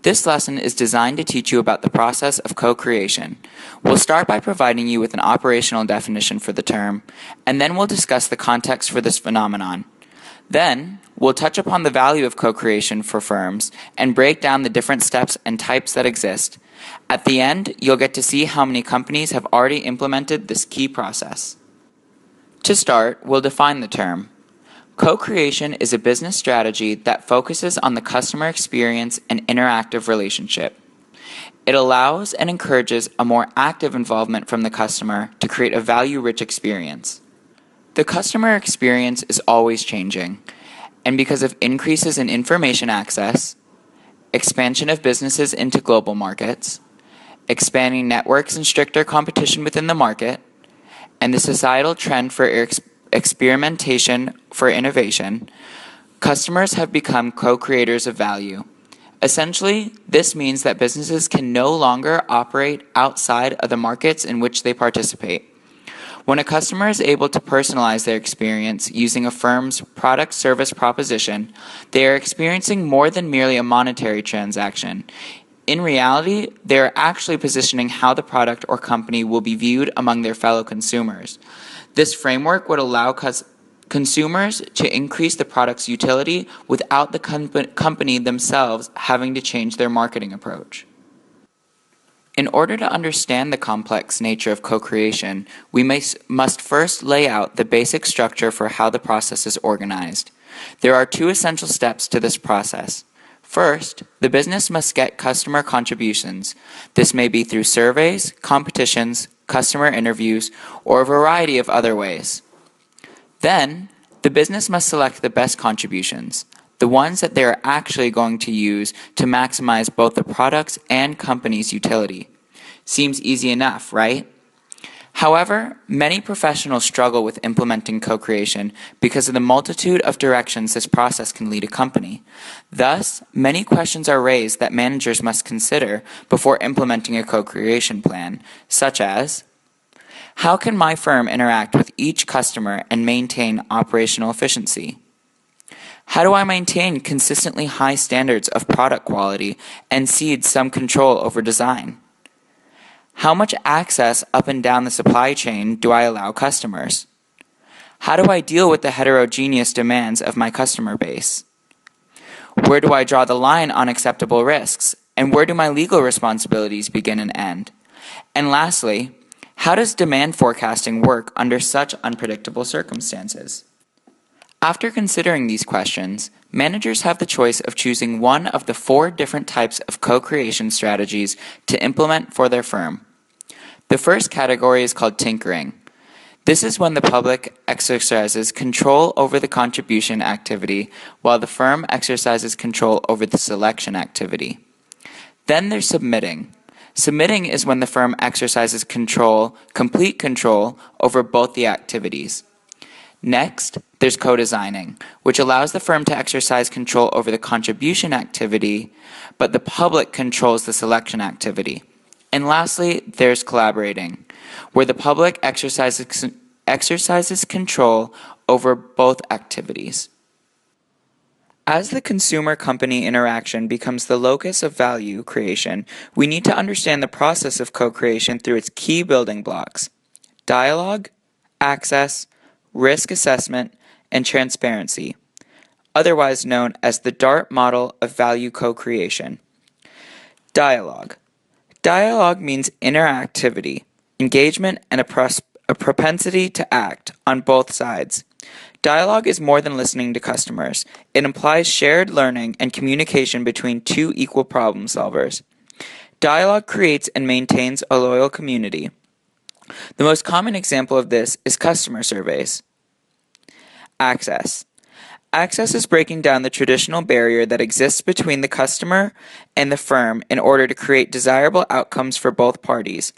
This lesson is designed to teach you about the process of co-creation. We'll start by providing you with an operational definition for the term, and then we'll discuss the context for this phenomenon. Then, we'll touch upon the value of co-creation for firms and break down the different steps and types that exist. At the end, you'll get to see how many companies have already implemented this key process. To start, we'll define the term. Co-creation is a business strategy that focuses on the customer experience and interactive relationship. It allows and encourages a more active involvement from the customer to create a value-rich experience. The customer experience is always changing, and because of increases in information access, expansion of businesses into global markets, expanding networks and stricter competition within the market, and the societal trend for experimentation for innovation, customers have become co-creators of value. Essentially, this means that businesses can no longer operate outside of the markets in which they participate. When a customer is able to personalize their experience using a firm's product-service proposition, they are experiencing more than merely a monetary transaction. In reality, they are actually positioning how the product or company will be viewed among their fellow consumers. This framework would allow consumers to increase the product's utility without the company themselves having to change their marketing approach. In order to understand the complex nature of co-creation, we must first lay out the basic structure for how the process is organized. There are two essential steps to this process. First, the business must get customer contributions. This may be through surveys, competitions, customer interviews, or a variety of other ways. Then, the business must select the best contributions, the ones that they are actually going to use to maximize both the product's and company's utility. Seems easy enough, right? However, many professionals struggle with implementing co-creation because of the multitude of directions this process can lead a company. Thus, many questions are raised that managers must consider before implementing a co-creation plan, such as, how can my firm interact with each customer and maintain operational efficiency? How do I maintain consistently high standards of product quality and cede some control over design? How much access up and down the supply chain do I allow customers? How do I deal with the heterogeneous demands of my customer base? Where do I draw the line on acceptable risks? And where do my legal responsibilities begin and end? And lastly, how does demand forecasting work under such unpredictable circumstances? After considering these questions, managers have the choice of choosing one of the 4 different types of co-creation strategies to implement for their firm. The first category is called tinkering. This is when the public exercises control over the contribution activity while the firm exercises control over the selection activity. Then there's submitting. Submitting is when the firm exercises complete control over both the activities. Next, there's co-designing, which allows the firm to exercise control over the contribution activity, but the public controls the selection activity. And lastly, there's collaborating, where the public exercises control over both activities. As the consumer-company interaction becomes the locus of value creation, we need to understand the process of co-creation through its key building blocks: dialogue, access, risk assessment, and transparency, otherwise known as the DART model of value co-creation. Dialogue. Dialogue means interactivity, engagement, and a propensity to act on both sides. Dialogue is more than listening to customers. It implies shared learning and communication between two equal problem solvers. Dialogue creates and maintains a loyal community. The most common example of this is customer surveys. Access. Access is breaking down the traditional barrier that exists between the customer and the firm in order to create desirable outcomes for both parties.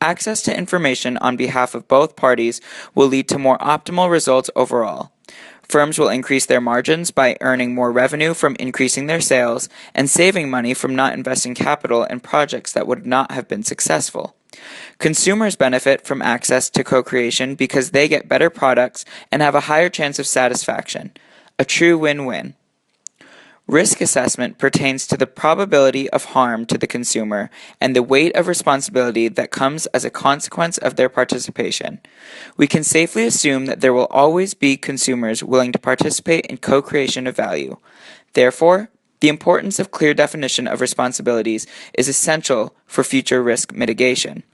Access to information on behalf of both parties will lead to more optimal results overall. Firms will increase their margins by earning more revenue from increasing their sales and saving money from not investing capital in projects that would not have been successful. Consumers benefit from access to co-creation because they get better products and have a higher chance of satisfaction. A true win-win. Risk assessment pertains to the probability of harm to the consumer and the weight of responsibility that comes as a consequence of their participation. We can safely assume that there will always be consumers willing to participate in co-creation of value. Therefore, the importance of clear definition of responsibilities is essential for future risk mitigation.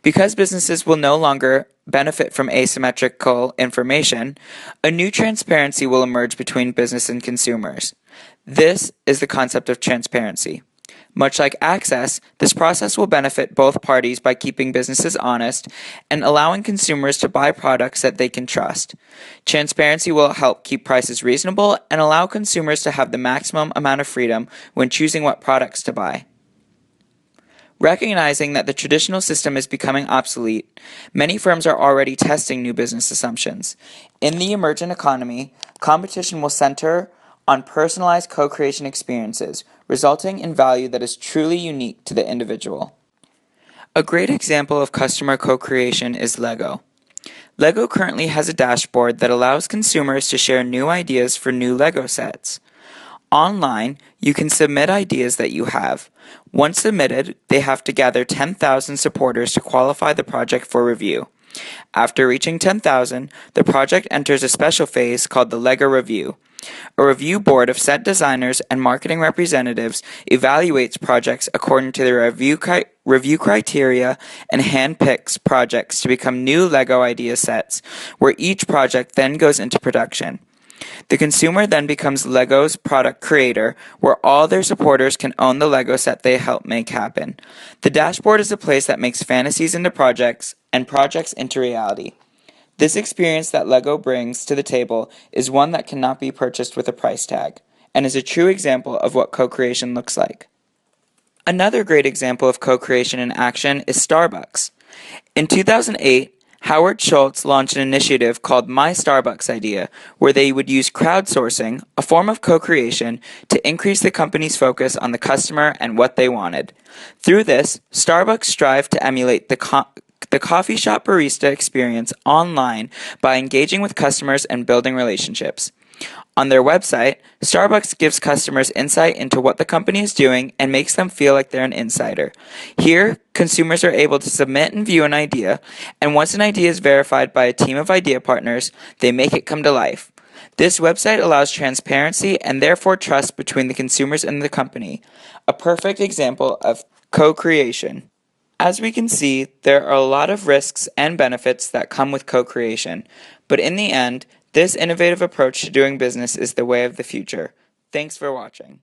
Because businesses will no longer benefit from asymmetrical information, a new transparency will emerge between business and consumers. This is the concept of transparency. Much like access, this process will benefit both parties by keeping businesses honest and allowing consumers to buy products that they can trust. Transparency will help keep prices reasonable and allow consumers to have the maximum amount of freedom when choosing what products to buy. Recognizing that the traditional system is becoming obsolete, many firms are already testing new business assumptions. In the emergent economy, competition will center on personalized co-creation experiences, resulting in value that is truly unique to the individual. A great example of customer co-creation is Lego. Lego currently has a dashboard that allows consumers to share new ideas for new Lego sets. Online, you can submit ideas that you have. Once submitted, they have to gather 10,000 supporters to qualify the project for review. After reaching 10,000, the project enters a special phase called the LEGO Review. A review board of set designers and marketing representatives evaluates projects according to the review criteria and handpicks projects to become new LEGO idea sets, where each project then goes into production. The consumer then becomes LEGO's product creator, where all their supporters can own the LEGO set they help make happen. The dashboard is a place that makes fantasies into projects and projects into reality. This experience that LEGO brings to the table is one that cannot be purchased with a price tag, and is a true example of what co-creation looks like. Another great example of co-creation in action is Starbucks. In 2008, Howard Schultz launched an initiative called My Starbucks Idea, where they would use crowdsourcing, a form of co-creation, to increase the company's focus on the customer and what they wanted. Through this, Starbucks strived to emulate the coffee shop barista experience online by engaging with customers and building relationships. On their website, Starbucks gives customers insight into what the company is doing and makes them feel like they're an insider. Here, consumers are able to submit and view an idea, and once an idea is verified by a team of idea partners, they make it come to life. This website allows transparency and therefore trust between the consumers and the company, a perfect example of co-creation. As we can see, there are a lot of risks and benefits that come with co-creation, but in the end, this innovative approach to doing business is the way of the future. Thanks for watching.